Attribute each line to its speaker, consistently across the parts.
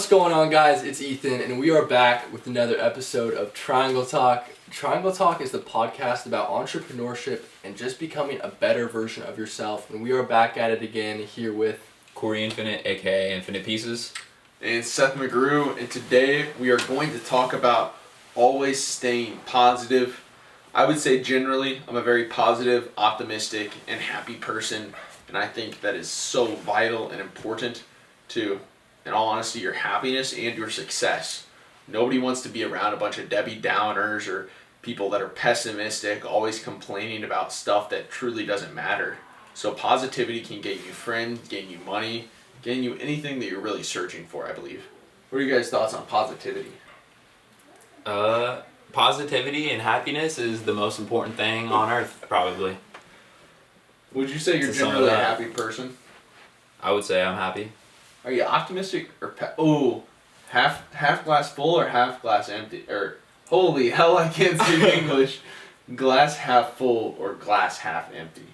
Speaker 1: What's going on, guys? It's Ethan, and we are back with another episode of Triangle Talk. Triangle Talk is the podcast about entrepreneurship and just becoming a better version of yourself. And we are back at it again here with
Speaker 2: Cory Infinite, aka Infinite Pieces.
Speaker 3: And Seth McGrew, and today we are going to talk about always staying positive. I would say generally I'm a very positive, optimistic, and happy person, and I think that is so vital and important to, in all honesty, your happiness and your success. Nobody wants to be around a bunch of Debbie Downers or people that are pessimistic, always complaining about stuff that truly doesn't matter. So positivity can get you friends, gain you money, gain you anything that you're really searching for, I believe. What are you guys' thoughts on positivity?
Speaker 2: Positivity and happiness is the most important thing on earth, probably.
Speaker 3: Would you say you're
Speaker 2: To sum
Speaker 3: generally
Speaker 2: it
Speaker 3: a
Speaker 2: up.
Speaker 3: happy person?
Speaker 2: I would say I'm happy.
Speaker 3: Are you optimistic or half glass full or half glass empty? Or holy hell, I can't speak English. Glass half full or glass half empty?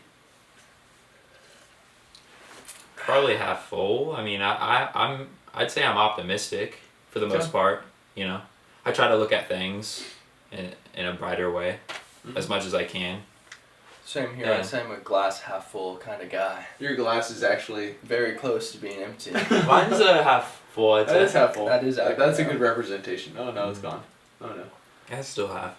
Speaker 2: Probably half full. I mean, I'd say I'm optimistic for the most part. You know, I try to look at things in a brighter way as much as I can.
Speaker 1: same here.
Speaker 2: Yeah.
Speaker 1: I'd say I'm a glass half full kind of guy.
Speaker 3: Your glass is actually...
Speaker 1: Very close to being empty.
Speaker 2: Mine's a half full. I'd
Speaker 3: That
Speaker 2: say.
Speaker 3: is half full.
Speaker 1: That is
Speaker 3: Like,
Speaker 1: accurate.
Speaker 3: that's a good representation. Oh no, it's gone. Oh no.
Speaker 2: I still have.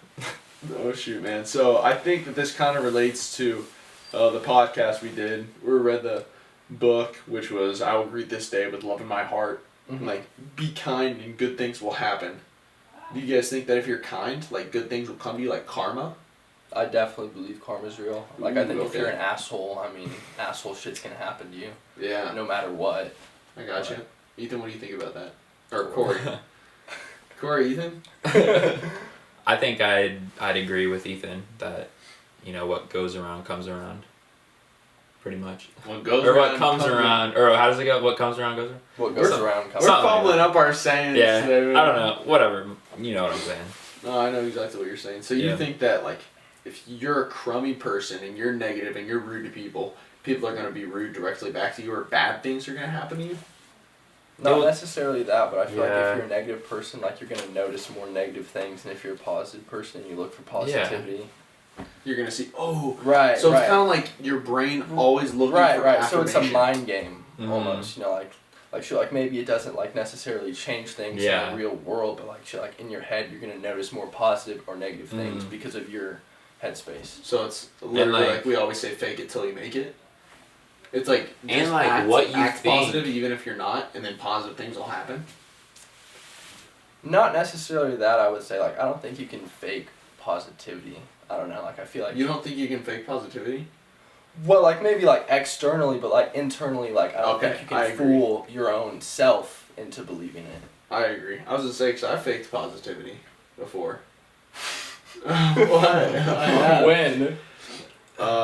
Speaker 3: Oh shoot, man. So I think that this kind of relates to the podcast we did. We read the book, which was "I will greet this day with love in my heart."
Speaker 1: Mhm.
Speaker 3: Like, be kind and good things will happen. Do you guys think that if you're kind, like good things will come to you, like karma?
Speaker 1: I definitely believe karma's real. Like, I think if
Speaker 3: Okay.
Speaker 1: you're an asshole, I mean, asshole shit's gonna happen to you.
Speaker 3: Yeah.
Speaker 1: No matter what.
Speaker 3: I got you. Ethan, what do you think about that? Or Cory? Cory, Ethan?
Speaker 2: I think I'd agree with Ethan that, you know, what goes around comes around. Pretty much.
Speaker 3: What goes
Speaker 2: Or
Speaker 3: around
Speaker 2: what comes around, or how does it go? What comes around goes around?
Speaker 1: What goes
Speaker 3: We're-
Speaker 1: around comes
Speaker 3: We're
Speaker 2: Something like
Speaker 3: fumbling
Speaker 2: that.
Speaker 3: up our sayings.
Speaker 2: Yeah,
Speaker 3: today, man.
Speaker 2: I don't know. Whatever. You know what I'm saying.
Speaker 3: No, I know exactly what you're saying. So you
Speaker 2: Yeah.
Speaker 3: think that, like, if you're a crummy person and you're negative and you're rude to people, people are going to be rude directly back to you, or bad things are going to happen to you?
Speaker 1: Not
Speaker 2: Well,
Speaker 1: necessarily that, but I feel like
Speaker 2: yeah.
Speaker 1: if you're a negative person, like, you're gonna notice more negative things than if you're a positive person and you look for positivity.
Speaker 3: You're going to see, oh.
Speaker 1: Right.
Speaker 3: So
Speaker 1: right.
Speaker 3: it's kind of like your brain always looking
Speaker 1: Right,
Speaker 3: for
Speaker 1: right. So it's a
Speaker 3: affirmation.
Speaker 1: mind game
Speaker 2: Mhm.
Speaker 1: almost. You know, like sure, like maybe it doesn't like necessarily change things
Speaker 2: Yeah.
Speaker 1: in the real world, but like like in your head, you're gonna notice more positive or negative things
Speaker 2: Mhm.
Speaker 1: because of your headspace.
Speaker 3: So it's literally
Speaker 2: like-
Speaker 3: like we always say, fake it till you make it. It's like,
Speaker 2: And,
Speaker 3: just
Speaker 2: like,
Speaker 3: act,
Speaker 2: what you
Speaker 3: act
Speaker 2: think.
Speaker 3: positive even if you're not, and then positive things will happen.
Speaker 1: Not necessarily that. I would say like I don't think you can fake positivity. I don't know. Like I feel like
Speaker 3: You don't think you can fake positivity?
Speaker 1: well, like maybe like externally, but like internally, like I don't
Speaker 3: Okay,
Speaker 1: think you
Speaker 3: I
Speaker 1: can
Speaker 3: agree.
Speaker 1: fool your own self into believing it.
Speaker 3: I agree. I was going to say, because I faked positivity before. What? I have.
Speaker 1: When?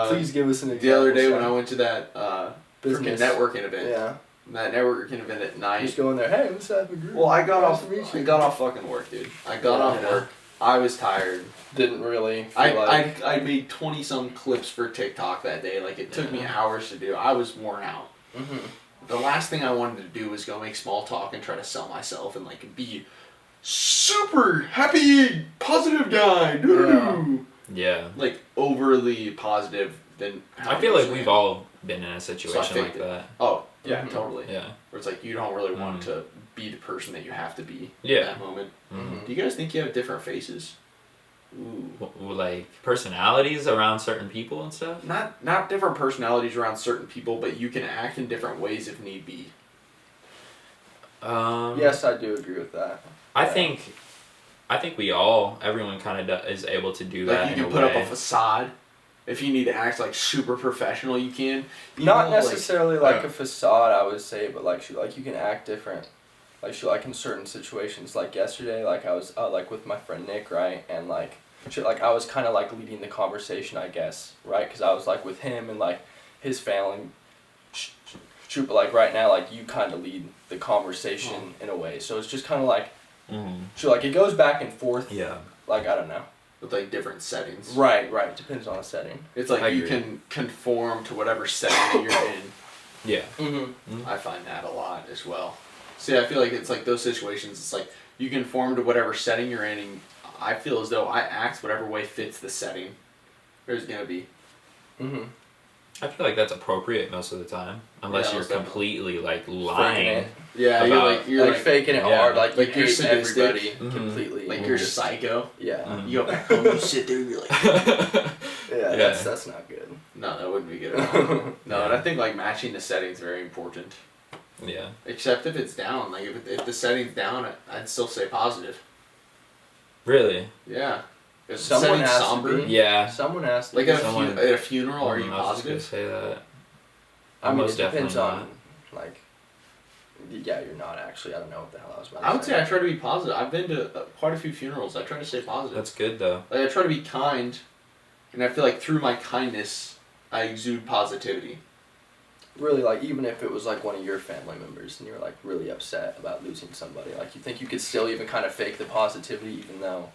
Speaker 3: Please
Speaker 1: give us an example.
Speaker 3: The other day when
Speaker 1: Sam.
Speaker 3: I went to that freaking
Speaker 1: Business.
Speaker 3: networking event,
Speaker 1: Yeah.
Speaker 3: that networking event at night.
Speaker 1: Just go in there. Hey, I'm Seth McGrew.
Speaker 3: Well, I got
Speaker 1: Nice
Speaker 3: off.
Speaker 1: to meet
Speaker 3: I
Speaker 1: you."
Speaker 3: got off fucking work, dude. I got off
Speaker 1: Yeah.
Speaker 3: work. I was tired.
Speaker 1: Didn't really. Feel like...
Speaker 3: I made 20 some clips for TikTok that day. Like, it took me
Speaker 2: Yeah.
Speaker 3: hours to do. I was worn out.
Speaker 1: Mhm.
Speaker 3: The last thing I wanted to do was go make small talk and try to sell myself and like be super happy, positive guy. Doo-doo-doo.
Speaker 2: Yeah.
Speaker 3: Like overly positive than how
Speaker 2: I feel like
Speaker 3: usually
Speaker 2: we've
Speaker 3: am.
Speaker 2: all been in a situation like
Speaker 3: faked it.
Speaker 2: that.
Speaker 3: Oh, yeah,
Speaker 1: Mhm.
Speaker 3: totally.
Speaker 2: Yeah.
Speaker 3: Where it's like you don't really want
Speaker 2: Mhm.
Speaker 3: to be the person that you have to be
Speaker 2: Yeah.
Speaker 3: in that moment.
Speaker 2: Mhm.
Speaker 3: Do you guys think you have different faces? Ooh.
Speaker 2: Like personalities around certain people and stuff.
Speaker 3: Not different personalities around certain people, but you can act in different ways if need be.
Speaker 1: Yes, I do agree with that.
Speaker 2: I
Speaker 1: Yeah.
Speaker 2: think everyone kind of is able to do that.
Speaker 3: Like you
Speaker 2: in
Speaker 3: can
Speaker 2: a
Speaker 3: put
Speaker 2: way.
Speaker 3: up a facade. If you need to act like super professional, you can. You
Speaker 1: Not
Speaker 3: know, like-
Speaker 1: necessarily like a facade, I would say, but like you can act different. Like in certain situations, like yesterday, like I was like with my friend Nick, right, and like I was kind of like leading the conversation, I guess, right, because I was like with him and like his family. Shoot, but like right now, like you kind of lead the conversation in a way, so it's just kind of like, like it goes back and forth.
Speaker 2: Yeah.
Speaker 1: Like I don't know.
Speaker 3: with like different settings.
Speaker 1: Right. Depends on the setting.
Speaker 3: It's like
Speaker 2: I
Speaker 3: you
Speaker 2: agree.
Speaker 3: can conform to whatever setting that you're in.
Speaker 2: Yeah.
Speaker 1: Mm-hmm.
Speaker 3: I find that a lot as well. See, I feel like it's like those situations. It's like you conform to whatever setting you're in, and I feel as though I act whatever way fits the setting there's gonna be.
Speaker 1: Mm-hmm.
Speaker 2: I feel like that's appropriate most of the time, unless
Speaker 3: Yeah,
Speaker 2: you're
Speaker 3: most definitely.
Speaker 2: completely like
Speaker 1: Faking
Speaker 2: lying.
Speaker 1: it.
Speaker 3: Yeah,
Speaker 2: About-
Speaker 3: you're like
Speaker 1: faking it
Speaker 2: yeah.
Speaker 1: hard, like
Speaker 3: Like
Speaker 1: you
Speaker 3: you're
Speaker 1: hate
Speaker 3: sadistic.
Speaker 1: everybody
Speaker 2: Mhm.
Speaker 1: completely.
Speaker 3: like
Speaker 1: and
Speaker 3: you're
Speaker 1: just-
Speaker 3: psycho.
Speaker 1: Yeah.
Speaker 2: Mhm.
Speaker 3: You go back home, you sit there, and you're like,
Speaker 1: Yeah, that's not good.
Speaker 3: no, that wouldn't be good at all. No,
Speaker 2: Yeah.
Speaker 3: and I think like matching the setting is very important.
Speaker 2: Yeah.
Speaker 3: Except if it's down, like if the setting's down, I'd still say positive.
Speaker 2: Really?
Speaker 3: Yeah. If the
Speaker 1: Someone
Speaker 3: setting's
Speaker 1: has to
Speaker 3: somber,
Speaker 1: be.
Speaker 2: Yeah.
Speaker 1: Someone asked.
Speaker 3: like
Speaker 1: me.
Speaker 3: at
Speaker 2: Someone-
Speaker 3: at a funeral, are you
Speaker 2: I was just gonna
Speaker 3: positive?
Speaker 2: say that.
Speaker 1: I mean,
Speaker 2: Most
Speaker 1: it depends
Speaker 2: definitely
Speaker 1: on like. Yeah, you're not actually. I don't know what the hell I was about to
Speaker 3: I would say I try to be positive. I've been to quite a few funerals. I try to stay positive.
Speaker 2: That's good though.
Speaker 3: Like I try to be kind, and I feel like through my kindness, I exude positivity.
Speaker 1: Really, like, even if it was like one of your family members and you're like really upset about losing somebody, like, you think you could still even kind of fake the positivity, even though.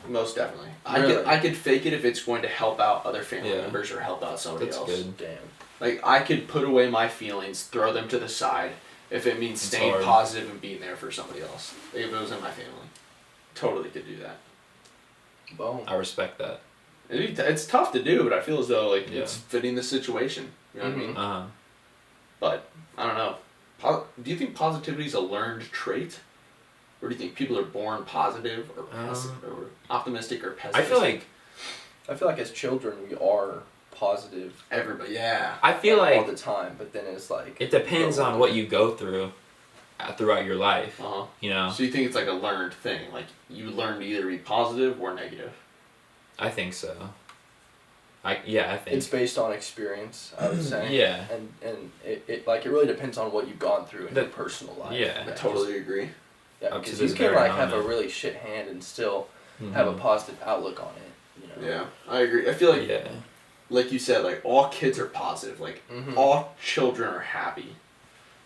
Speaker 3: Most definitely.
Speaker 1: Really?
Speaker 3: I could fake it if it's going to help out other family
Speaker 2: Yeah.
Speaker 3: members or help out somebody
Speaker 2: That's
Speaker 3: else.
Speaker 2: good.
Speaker 1: Damn.
Speaker 3: Like I could put away my feelings, throw them to the side, if it means
Speaker 2: It's
Speaker 3: staying
Speaker 2: hard.
Speaker 3: positive and being there for somebody else. Like if it was in my family, totally could do that.
Speaker 1: Boom.
Speaker 2: I respect that.
Speaker 3: It's tough to do, but I feel as though like
Speaker 2: Yeah.
Speaker 3: it's fitting the situation. You know what I mean?
Speaker 2: Uh huh.
Speaker 3: But I don't know. Do you think positivity is a learned trait, or do you think people are born positive or or optimistic or pessimistic?
Speaker 2: I feel like
Speaker 1: as children we are positive
Speaker 3: everybody. Yeah.
Speaker 2: I feel
Speaker 1: all
Speaker 2: like
Speaker 1: the time, but then it's like.
Speaker 2: it depends on what you go through throughout your life.
Speaker 3: Uh huh.
Speaker 2: You know,
Speaker 3: So you think it's like a learned thing? Like you learn to either be positive or negative?
Speaker 2: I think so. I think
Speaker 1: It's based on experience, I would say.
Speaker 2: Yeah.
Speaker 1: And it like it really depends on what you've gone through in your personal life.
Speaker 2: Yeah.
Speaker 3: I totally agree.
Speaker 1: Yeah,
Speaker 2: Up to
Speaker 1: because
Speaker 2: this
Speaker 1: you can
Speaker 2: very
Speaker 1: like have a
Speaker 2: moment.
Speaker 1: really shit hand and still
Speaker 2: Mhm.
Speaker 1: have a positive outlook on it. You know.
Speaker 3: Yeah, I agree. I feel like,
Speaker 2: Yeah.
Speaker 3: like you said, like all kids are positive. Like
Speaker 1: Mhm.
Speaker 3: all children are happy.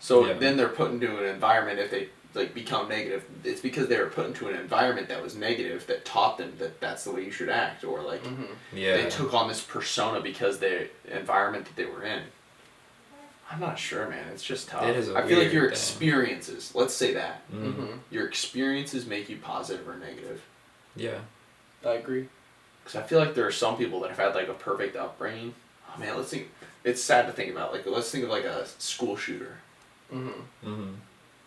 Speaker 3: So
Speaker 2: Yeah.
Speaker 3: then they're put into an environment. If they like become negative, it's because they were put into an environment that was negative that taught them that that's the way you should act, or like
Speaker 1: Mhm.
Speaker 2: Yeah.
Speaker 3: they took on this persona because the environment that they were in. I'm not sure, man. It's just tough.
Speaker 2: It is a
Speaker 3: I feel like
Speaker 2: weird
Speaker 3: your
Speaker 2: thing.
Speaker 3: experiences. Let's say that
Speaker 2: Mhm.
Speaker 1: Mhm.
Speaker 3: your experiences make you positive or negative.
Speaker 2: Yeah.
Speaker 1: I agree.
Speaker 3: Because I feel like there are some people that have had like a perfect upbringing. Oh man, let's think. It's sad to think about. Like let's think of like a school shooter,
Speaker 1: Mhm.
Speaker 2: Mhm.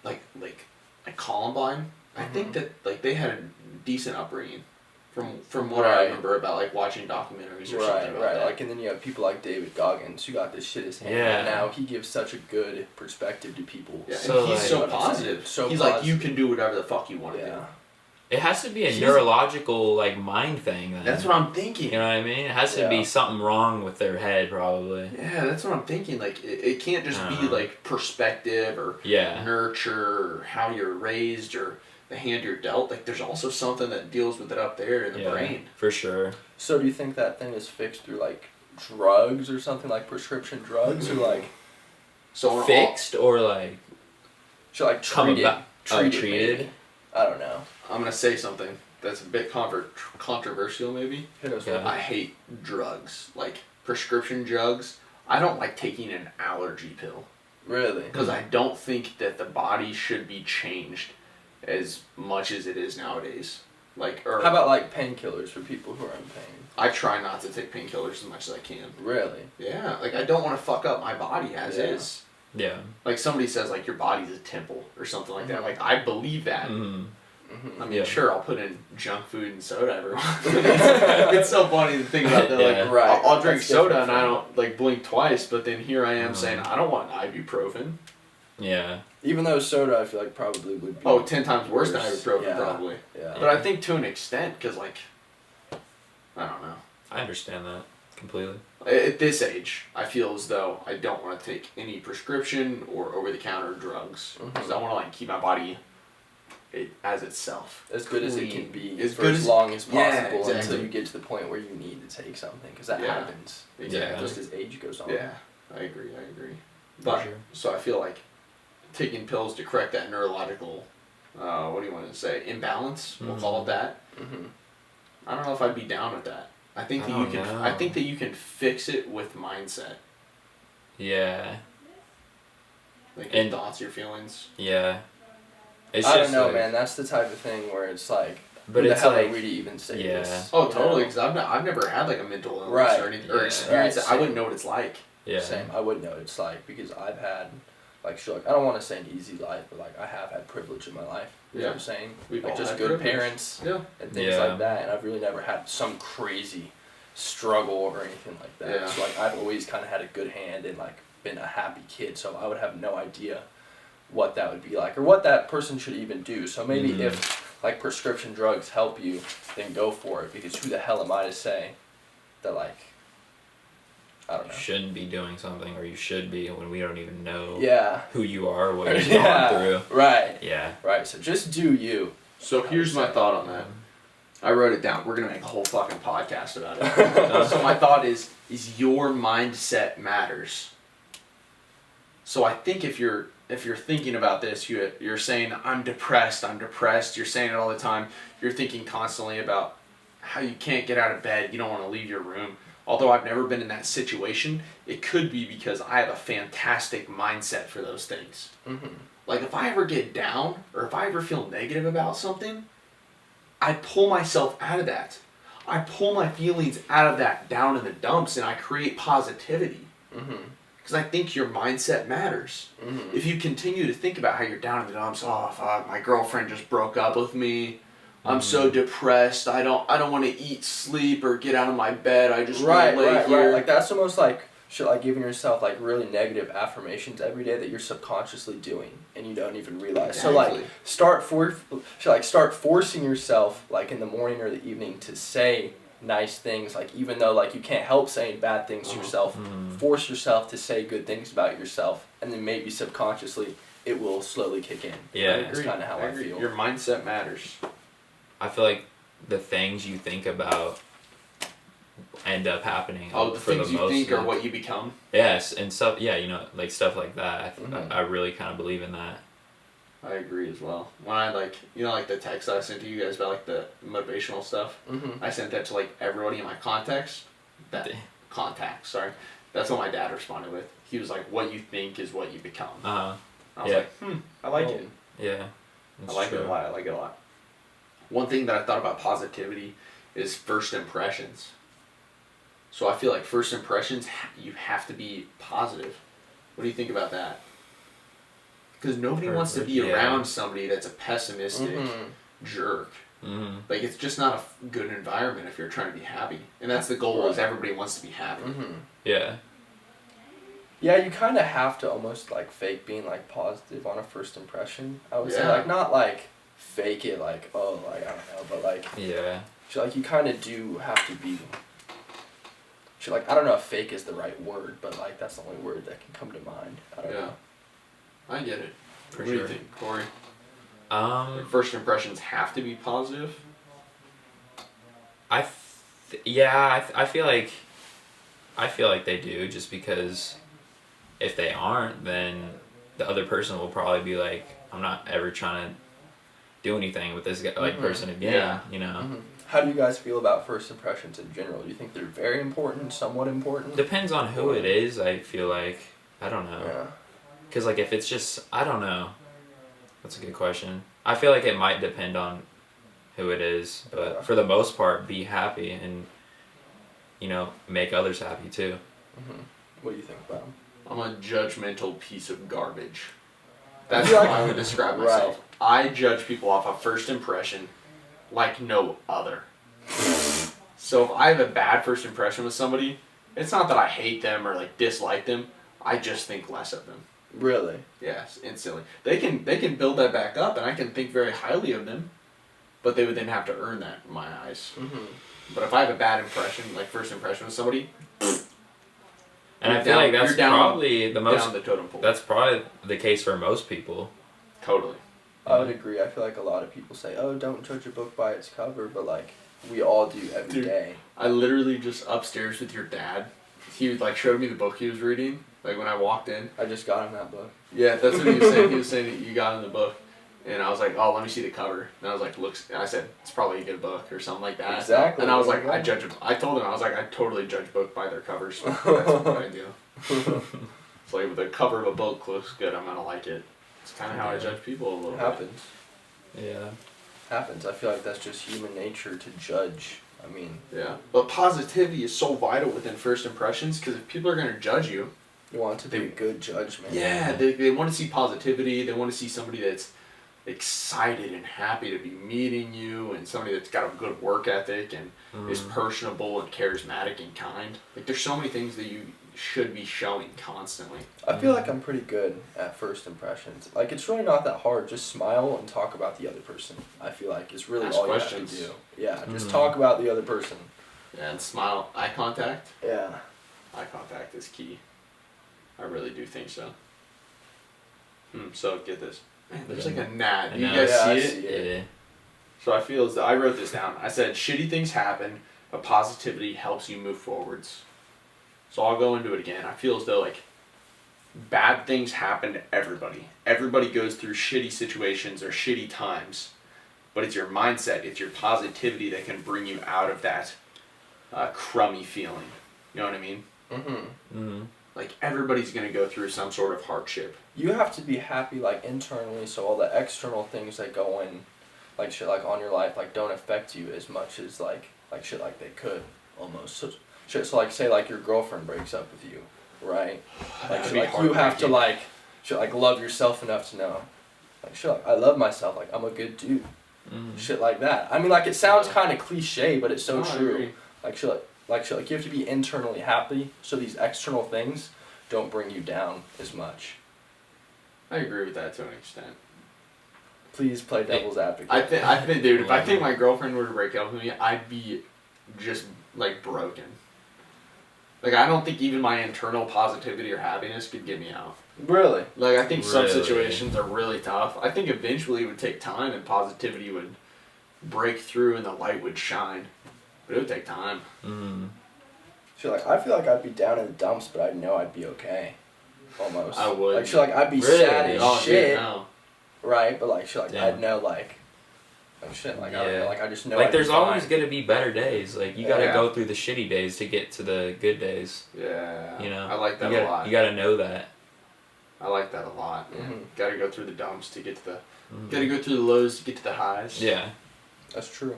Speaker 3: like Columbine. I think that like they had a decent upbringing, from what I
Speaker 1: Right.
Speaker 3: remember about like watching documentaries or something
Speaker 1: Right,
Speaker 3: about
Speaker 1: right.
Speaker 3: that.
Speaker 1: Like, and then you have people like David Goggins who got this shit his hand.
Speaker 2: Yeah.
Speaker 1: And now he gives such a good perspective to people.
Speaker 3: Yeah,
Speaker 2: So,
Speaker 3: and he's
Speaker 2: like-
Speaker 3: so
Speaker 1: What I'm saying.
Speaker 3: positive.
Speaker 1: So
Speaker 3: he's
Speaker 1: positive.
Speaker 3: like, you can do whatever the fuck you want to do.
Speaker 1: Yeah.
Speaker 2: It has to be a
Speaker 3: He's-
Speaker 2: neurological like mind thing then.
Speaker 3: That's what I'm thinking.
Speaker 2: You know what I mean? It has to
Speaker 1: Yeah.
Speaker 2: be something wrong with their head probably.
Speaker 3: Yeah, that's what I'm thinking. Like, it can't just be like perspective or
Speaker 2: Yeah.
Speaker 3: nurture or how you're raised or the hand you're dealt. Like, there's also something that deals with it up there in the
Speaker 2: Yeah.
Speaker 3: brain.
Speaker 2: For sure.
Speaker 1: So do you think that thing is fixed through like drugs or something, like prescription drugs, or like
Speaker 3: So we're
Speaker 2: Fixed or like
Speaker 1: should like
Speaker 2: Come
Speaker 1: treated?
Speaker 2: about-
Speaker 1: Treated,
Speaker 2: treated?
Speaker 1: maybe? I don't know.
Speaker 3: I'm gonna say something that's a bit controversial, maybe.
Speaker 1: Hit us
Speaker 2: Yeah.
Speaker 1: with
Speaker 3: I hate drugs, like prescription drugs. I don't like taking an allergy pill
Speaker 1: it. Really?
Speaker 3: because I don't think that the body should be changed as much as it is nowadays. Like, or
Speaker 1: How about like painkillers for people who are in pain?
Speaker 3: I try not to take painkillers as much as I can.
Speaker 1: Really?
Speaker 3: Yeah, like I don't want to fuck up my body as
Speaker 1: Yeah.
Speaker 3: is.
Speaker 2: yeah.
Speaker 3: Like somebody says, like your body's a temple or something like that.
Speaker 1: Mhm.
Speaker 3: Like I believe that.
Speaker 2: Mhm.
Speaker 1: Mm-hmm.
Speaker 3: I mean,
Speaker 2: Yeah.
Speaker 3: sure, I'll put in junk food and soda every once. It's so funny to think about that.
Speaker 2: Yeah.
Speaker 3: Like,
Speaker 1: Right.
Speaker 3: I'll drink
Speaker 1: That's
Speaker 3: soda
Speaker 1: different
Speaker 3: and I
Speaker 1: from-
Speaker 3: don't like blink twice, but then here I am
Speaker 2: Mhm.
Speaker 3: saying I don't want ibuprofen.
Speaker 2: Yeah.
Speaker 1: Even though soda, I feel like probably would be.
Speaker 3: Oh, 10 times worse than
Speaker 1: Worse.
Speaker 3: ibuprofen,
Speaker 1: Yeah.
Speaker 3: probably.
Speaker 1: Yeah.
Speaker 3: But I think to an extent, because like, I don't know.
Speaker 2: I understand that completely.
Speaker 3: At this age, I feel as though I don't want to take any prescription or over-the-counter drugs because I want to like keep my body as itself.
Speaker 1: As good as it
Speaker 3: clean.
Speaker 1: can be
Speaker 3: As
Speaker 1: for
Speaker 3: good
Speaker 1: as
Speaker 3: as-
Speaker 1: long as possible
Speaker 3: Yeah, exactly.
Speaker 1: until you get to the point where you need to take something, because that
Speaker 3: Yeah.
Speaker 1: happens
Speaker 3: Exactly.
Speaker 1: just as age goes on.
Speaker 3: Yeah, I agree. But
Speaker 2: sure.
Speaker 3: so I feel like taking pills to correct that neurological, what do you want to say, imbalance? We'll call it that.
Speaker 1: Mm-hmm.
Speaker 3: I don't know if I'd be down with that. I think that you can.
Speaker 2: know.
Speaker 3: I think that you can fix it with mindset,
Speaker 2: Yeah.
Speaker 3: like your
Speaker 2: And-
Speaker 3: thoughts, your feelings.
Speaker 2: Yeah. It's
Speaker 1: I
Speaker 2: just
Speaker 1: don't know,
Speaker 2: like,
Speaker 1: man. That's the type of thing where it's like,
Speaker 2: But
Speaker 1: who the
Speaker 2: it's
Speaker 1: hell
Speaker 2: like,
Speaker 1: are we to even say
Speaker 2: yeah.
Speaker 1: this?
Speaker 3: Oh,
Speaker 1: you
Speaker 3: totally.
Speaker 1: know?
Speaker 3: Because I've never had like a mental illness
Speaker 1: Right.
Speaker 3: or anything
Speaker 2: Yeah.
Speaker 3: or experience it. I
Speaker 1: Right,
Speaker 3: wouldn't
Speaker 1: same.
Speaker 3: know what it's like.
Speaker 2: Yeah.
Speaker 1: Same. I wouldn't know what it's like because I've had, like, sure, like, I don't want to say an easy life, but like I have had privilege in my life. You know what I'm saying?
Speaker 3: We've
Speaker 1: Like
Speaker 3: all
Speaker 1: just
Speaker 3: had
Speaker 1: good
Speaker 3: privilege.
Speaker 1: parents
Speaker 3: Yeah.
Speaker 1: and things
Speaker 2: Yeah.
Speaker 1: like that, and I've really never had some crazy struggle or anything like that.
Speaker 3: Yeah.
Speaker 1: So like I've always kind of had a good hand and like been a happy kid. So I would have no idea what that would be like or what that person should even do. So maybe if like prescription drugs help you, then go for it because who the hell am I to say that like I don't
Speaker 2: You
Speaker 1: know.
Speaker 2: shouldn't be doing something, or you should be, when we don't even know
Speaker 1: Yeah.
Speaker 2: who you are, or what you've
Speaker 1: Yeah.
Speaker 2: gone through.
Speaker 1: Right.
Speaker 2: Yeah.
Speaker 1: Right. So just do you.
Speaker 3: So here's my thought on that. I wrote it down. We're gonna make a whole fucking podcast about it. So my thought is your mindset matters. So I think if you're thinking about this, you're saying I'm depressed. You're saying it all the time. You're thinking constantly about how you can't get out of bed. You don't want to leave your room. Although I've never been in that situation, it could be because I have a fantastic mindset for those things.
Speaker 1: Mm-hmm.
Speaker 3: Like if I ever get down or if I ever feel negative about something, I pull myself out of that. I pull my feelings out of that down in the dumps and I create positivity.
Speaker 1: Mm-hmm.
Speaker 3: Because I think your mindset matters.
Speaker 1: Mm-hmm.
Speaker 3: If you continue to think about how you're down in the dumps, oh fuck, my girlfriend just broke up with me. I'm so depressed. I don't want to eat, sleep, or get out of my bed. I just want to lay here.
Speaker 1: Right. Like that's almost like shit, like giving yourself like really negative affirmations every day that you're subconsciously doing and you don't even realize. So
Speaker 3: Exactly.
Speaker 1: like start forcing yourself like in the morning or the evening to say nice things. Like even though like you can't help saying bad things to yourself, force yourself to say good things about yourself, and then maybe subconsciously it will slowly kick in.
Speaker 2: Yeah.
Speaker 1: Right? That's kind of how I feel.
Speaker 3: Your mindset matters.
Speaker 2: I feel like the things you think about end up happening.
Speaker 3: Oh, the
Speaker 2: for
Speaker 3: things
Speaker 2: the
Speaker 3: you
Speaker 2: most,
Speaker 3: think
Speaker 2: like,
Speaker 3: are what you become.
Speaker 2: Yes, and stuff. Yeah, you know, like stuff like that.
Speaker 1: Mhm.
Speaker 2: I really kind of believe in that.
Speaker 3: I agree as well. When I like the text I sent to you guys about like the motivational stuff,
Speaker 1: Mm-hmm.
Speaker 3: I sent that to like everybody in my contacts. That's what my dad responded with. He was like, "What you think is what you become."
Speaker 2: Uh huh.
Speaker 3: I was
Speaker 2: yeah.
Speaker 3: like, I like
Speaker 1: Oh.
Speaker 3: it.
Speaker 2: Yeah.
Speaker 3: I like it a lot. I like it a lot. One thing that I thought about positivity is first impressions. So I feel like first impressions, you have to be positive. What do you think about that? Because nobody wants to be
Speaker 2: Yeah.
Speaker 3: around somebody that's a pessimistic jerk.
Speaker 2: Mm-hmm.
Speaker 3: Like it's just not a good environment if you're trying to be happy. And that's the goal is everybody wants to be happy.
Speaker 1: Mm-hmm.
Speaker 2: Yeah.
Speaker 1: Yeah, you kind of have to almost like fake being like positive on a first impression. I would say
Speaker 3: Yeah.
Speaker 1: like not like fake it like oh like I don't know, but like
Speaker 2: Yeah.
Speaker 1: so, like you kind of do have to be. So, like I don't know if fake is the right word, but like that's the only word that can come to mind. I don't know.
Speaker 3: I get it.
Speaker 2: For
Speaker 3: what do you
Speaker 2: sure.
Speaker 3: think, Corey?
Speaker 2: Um.
Speaker 3: First impressions have to be positive?
Speaker 2: I feel like they do, just because if they aren't, then the other person will probably be like, I'm not ever trying to do anything with this guy, person again.
Speaker 3: Yeah.
Speaker 2: You know.
Speaker 1: Mm-hmm. How do you guys feel about first impressions in general? Do you think they're very important, somewhat important?
Speaker 2: Depends on who it is. I feel like, I don't know.
Speaker 1: Yeah.
Speaker 2: Because like if it's just, I don't know. That's a good question. I feel like it might depend on who it is, but for the most part, be happy and, you know, make others happy too.
Speaker 1: Mm-hmm. What do you think about them?
Speaker 3: I'm a judgmental piece of garbage. That's
Speaker 1: feel
Speaker 3: how
Speaker 1: like-
Speaker 3: I would describe myself. I judge people off a first impression like no other. So if I have a bad first impression with somebody, it's not that I hate them or like dislike them. I just think less of them.
Speaker 1: Really?
Speaker 3: Yes, instantly. They can build that back up, and I can think very highly of them, but they would then have to earn that in my eyes.
Speaker 1: Mm-hmm.
Speaker 3: But if I have a bad impression, like first impression with somebody,
Speaker 2: And I
Speaker 3: You're
Speaker 2: feel
Speaker 3: down-
Speaker 2: like that's
Speaker 3: you're down-
Speaker 2: probably the most.
Speaker 3: down the totem pole.
Speaker 2: That's probably the case for most people.
Speaker 3: Totally.
Speaker 1: I would agree. I feel like a lot of people say, "Oh, don't judge a book by its cover," but like we all do every day.
Speaker 3: I literally just upstairs with your dad. He like showed me the book he was reading. Like when I walked in.
Speaker 1: I just got him that book.
Speaker 3: Yeah, that's what he was saying. He was saying that you got in the book, and I was like, "Oh, let me see the cover." And I was like, "Looks." And I said, "It's probably a good book or something like that."
Speaker 1: Exactly.
Speaker 3: And I was like,
Speaker 1: Yeah.
Speaker 3: "I judge." I told him I was like, "I totally judge book by their covers." That's what I do. It's like if the cover of a book looks good, I'm gonna like it. It's kind of how I judge people a little
Speaker 1: It
Speaker 3: bit.
Speaker 1: happens.
Speaker 2: Yeah.
Speaker 1: Happens. I feel like that's just human nature to judge. I mean,
Speaker 3: Yeah. But positivity is so vital within first impressions because if people are going to judge you,
Speaker 1: you want it to be a good judgment.
Speaker 3: yeah, they want to see positivity. They want to see somebody that's excited and happy to be meeting you and somebody that's got a good work ethic and is personable and charismatic and kind. Like, there's so many things that you should be showing constantly.
Speaker 1: I feel like I'm pretty good at first impressions. Like, it's really not that hard. Just smile and talk about the other person. I feel like it's really
Speaker 3: Ask
Speaker 1: all
Speaker 3: questions.
Speaker 1: you have to do. Yeah, just talk about the other person.
Speaker 3: Yeah, and smile. Eye contact.
Speaker 1: Yeah.
Speaker 3: Eye contact is key. I really do think so. So get this. Man, there's like a gnat. Do you guys
Speaker 1: Yeah, I
Speaker 3: see
Speaker 1: see
Speaker 3: it?
Speaker 1: it.
Speaker 2: Yeah.
Speaker 3: So I feel as though I wrote this down. I said shitty things happen, but positivity helps you move forwards. So I'll go into it again. I feel as though like bad things happen to everybody. Everybody goes through shitty situations or shitty times, but it's your mindset, it's your positivity that can bring you out of that crummy feeling. You know what I mean? Like, everybody's going to go through some sort of hardship.
Speaker 1: You have to be happy, like, internally, so all the external things that go in, like, shit, like, on your life, like, don't affect you as much as, like shit, like, they could, almost. So, shit, so, like, say, like, your girlfriend breaks up with you, right? Like, shit, like, you have to, like, shit, like, love yourself enough to know, like, shit, like, I love myself, like, I'm a good dude. Shit like that. I mean, like, it sounds kind of cliche, but it's so
Speaker 3: No, I
Speaker 1: true.
Speaker 3: agree.
Speaker 1: Like, shit, like, you have to be internally happy, so these external things don't bring you down as much.
Speaker 3: I agree with that to an extent.
Speaker 1: Please play devil's advocate.
Speaker 3: I think, dude, if I think my girlfriend were to break up with me, I'd be just, like, broken. Like, I don't think even my internal positivity or happiness could get me out.
Speaker 1: Really?
Speaker 3: Like, I think some
Speaker 2: Really?
Speaker 3: situations are really tough. I think eventually it would take time and positivity would break through and the light would shine. But it would take time.
Speaker 1: Shit, like, I feel like I'd be down in the dumps, but I know I'd be okay. Almost.
Speaker 3: I would.
Speaker 1: Like, shit, like, I'd be
Speaker 2: Really?
Speaker 1: sad as
Speaker 3: Oh,
Speaker 1: shit,
Speaker 3: dude, no.
Speaker 1: right? But, like, shit, like,
Speaker 2: Damn.
Speaker 1: I'd know, like, oh, shit, like, I don't know, like, I just know
Speaker 2: Like,
Speaker 1: I'd be
Speaker 2: there's always
Speaker 1: fine.
Speaker 2: gonna be better days. Like, you gotta
Speaker 3: Yeah.
Speaker 2: go through the shitty days to get to the good days.
Speaker 3: Yeah.
Speaker 2: You know?
Speaker 3: I like that
Speaker 2: you gotta,
Speaker 3: a lot.
Speaker 2: You gotta know that.
Speaker 3: I like that a lot. Yeah.
Speaker 1: Mhm.
Speaker 3: Gotta go through the dumps to get to the... Gotta go through the lows to get to the highs.
Speaker 2: Yeah.
Speaker 1: That's true.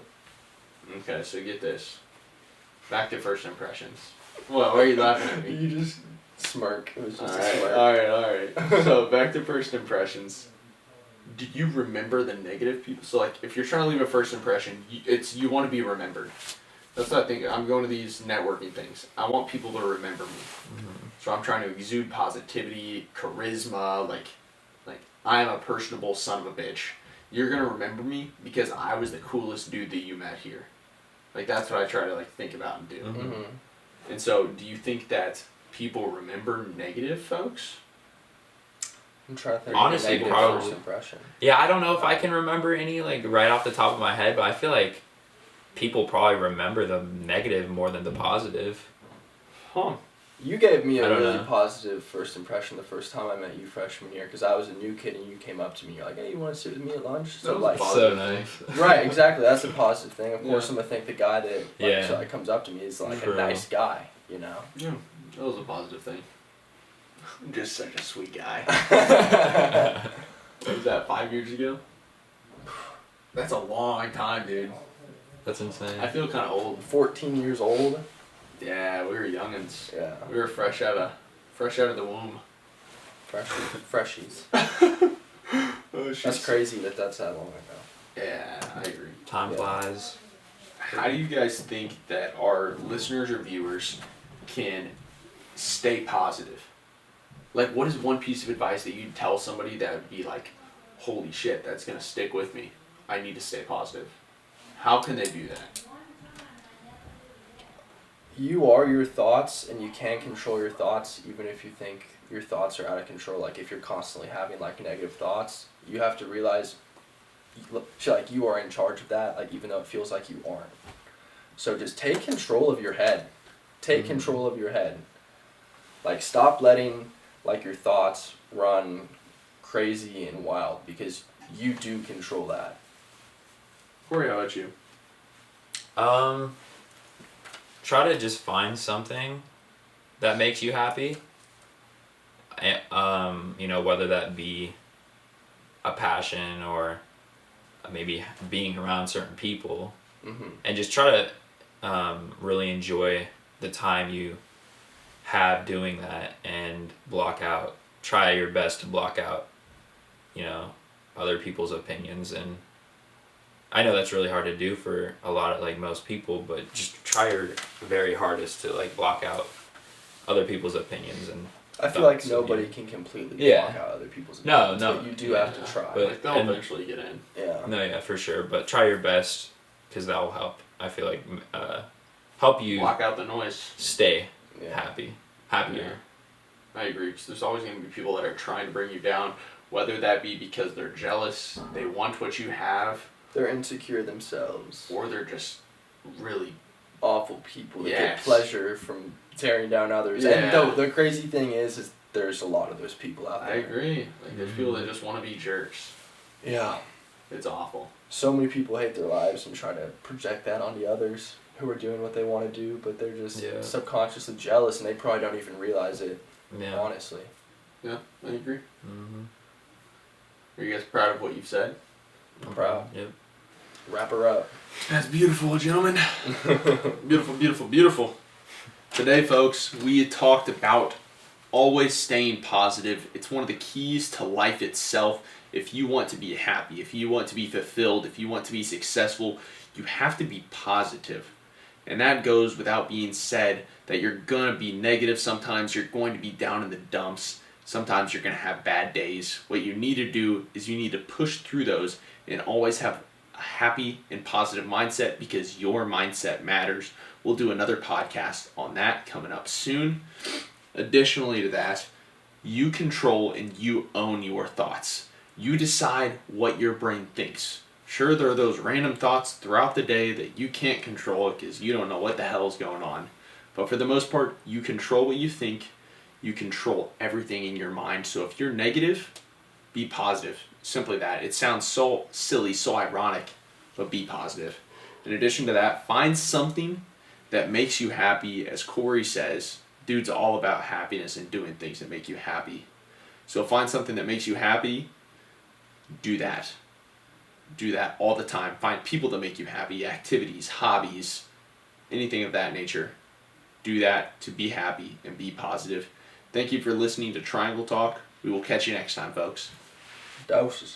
Speaker 3: Okay, so get this. Back to first impressions. What? Why are you laughing at me?
Speaker 1: You just smirk. It was just a
Speaker 3: Alright,
Speaker 1: smirk.
Speaker 3: alright. So, back to first impressions. Do you remember the negative people? So, like, if you're trying to leave a first impression, you want to be remembered. That's what I think. I'm going to these networking things. I want people to remember me. So I'm trying to exude positivity, charisma, like I am a personable son of a bitch. You're gonna remember me because I was the coolest dude that you met here. Like, that's what I try to, like, think about and do.
Speaker 1: Mm-hmm.
Speaker 3: And so, do you think that people remember negative folks?
Speaker 1: I'm trying to think
Speaker 2: Honestly,
Speaker 1: of a negative
Speaker 2: probably.
Speaker 1: first impression.
Speaker 2: Yeah, I don't know if I can remember any, like, right off the top of my head, but I feel like people probably remember the negative more than the positive.
Speaker 3: Huh.
Speaker 1: You gave me
Speaker 2: I
Speaker 1: a
Speaker 2: don't
Speaker 1: really
Speaker 2: know.
Speaker 1: positive first impression the first time I met you freshman year, because I was a new kid and you came up to me. You're like, hey, you want to sit with me at lunch? So,
Speaker 3: That was
Speaker 1: like,
Speaker 3: positive.
Speaker 2: So nice.
Speaker 1: right, exactly. That's a positive thing. Of course,
Speaker 3: Yeah.
Speaker 1: I'm gonna think the guy that
Speaker 2: Yeah.
Speaker 1: so, like, comes up to me is like
Speaker 2: True.
Speaker 1: a nice guy, you know.
Speaker 3: Yeah, that was a positive thing. I'm just such a sweet guy. What was that, 5 years ago? That's a long time, dude.
Speaker 2: That's insane.
Speaker 3: I feel kind of old.
Speaker 1: 14 years old.
Speaker 3: Yeah, we were youngins.
Speaker 1: Yeah,
Speaker 3: We were fresh out of the womb.
Speaker 1: freshies.
Speaker 3: Oh,
Speaker 1: That's crazy that that's that long ago.
Speaker 3: Yeah, I agree.
Speaker 2: Time
Speaker 1: Yeah.
Speaker 2: flies.
Speaker 3: How do you guys think that our listeners or viewers can stay positive? Like, what is one piece of advice that you'd tell somebody that would be like, holy shit, that's gonna stick with me. I need to stay positive. How can they do that?
Speaker 1: You are your thoughts, and you can control your thoughts, even if you think your thoughts are out of control. Like, if you're constantly having, like, negative thoughts, you have to realize, like, you are in charge of that, like, even though it feels like you aren't. So just take control of your head. Take control of your head. Like, stop letting, like, your thoughts run crazy and wild, because you do control that.
Speaker 3: Corey, how about you?
Speaker 2: Try to just find something that makes you happy. You know, whether that be a passion or maybe being around certain people,
Speaker 1: Mm-hmm.
Speaker 2: and just try to really enjoy the time you have doing that, and try your best to block out, other people's opinions. And I know that's really hard to do for a lot of, like, most people, but just try your very hardest to, like, block out other people's opinions. And
Speaker 1: I feel like
Speaker 2: thoughts,
Speaker 1: nobody
Speaker 2: and,
Speaker 1: can completely
Speaker 2: Yeah.
Speaker 1: block out other people's
Speaker 2: No,
Speaker 1: opinions,
Speaker 2: no.
Speaker 1: but you do have to try.
Speaker 2: But-
Speaker 3: Like, they'll
Speaker 2: and-
Speaker 3: eventually get in.
Speaker 1: Yeah.
Speaker 2: No, yeah, for sure. But try your best, because that will help. I feel like help you
Speaker 3: Block out the noise.
Speaker 2: stay
Speaker 1: Yeah.
Speaker 2: happier.
Speaker 3: Yeah. I agree. Because there's always going to be people that are trying to bring you down, whether that be because they're jealous, they want what you have,
Speaker 1: They're insecure themselves.
Speaker 3: or they're just really.
Speaker 1: Awful people that get
Speaker 3: Yes.
Speaker 1: pleasure from tearing down others.
Speaker 3: Yeah.
Speaker 1: And the crazy thing is there's a lot of those people out there.
Speaker 3: I agree. Like, there's people that just want to be jerks.
Speaker 1: Yeah.
Speaker 3: It's awful.
Speaker 1: So many people hate their lives and try to project that onto others who are doing what they want to do, but they're just
Speaker 2: Yeah.
Speaker 1: subconsciously jealous and they probably don't even realize it,
Speaker 2: Yeah.
Speaker 1: honestly.
Speaker 3: Yeah, I agree.
Speaker 2: Mm-hmm.
Speaker 3: Are you guys proud of what you've said?
Speaker 1: I'm proud.
Speaker 2: Yep.
Speaker 1: Wrap her up.
Speaker 3: That's beautiful, gentlemen. Beautiful, beautiful, beautiful. Today, folks, we talked about always staying positive. It's one of the keys to life itself. If you want to be happy, if you want to be fulfilled, if you want to be successful, you have to be positive. And that goes without being said, that you're going to be negative sometimes, you're going to be down in the dumps, sometimes you're going to have bad days. What you need to do is you need to push through those and always have a happy and positive mindset, because your mindset matters. We'll do another podcast on that coming up soon. Additionally to that, you control and you own your thoughts. You decide what your brain thinks. Sure, there are those random thoughts throughout the day that you can't control because you don't know what the hell's going on. But for the most part, you control what you think. You control everything in your mind. So if you're negative, be positive. Simply that. It sounds so silly, so ironic, but be positive. In addition to that, find something that makes you happy. As Cory says, dude's all about happiness and doing things that make you happy. So find something that makes you happy. Do that. Do that all the time. Find people that make you happy, activities, hobbies, anything of that nature. Do that to be happy and be positive. Thank you for listening to Triangle Talk. We will catch you next time, folks.
Speaker 1: Doses.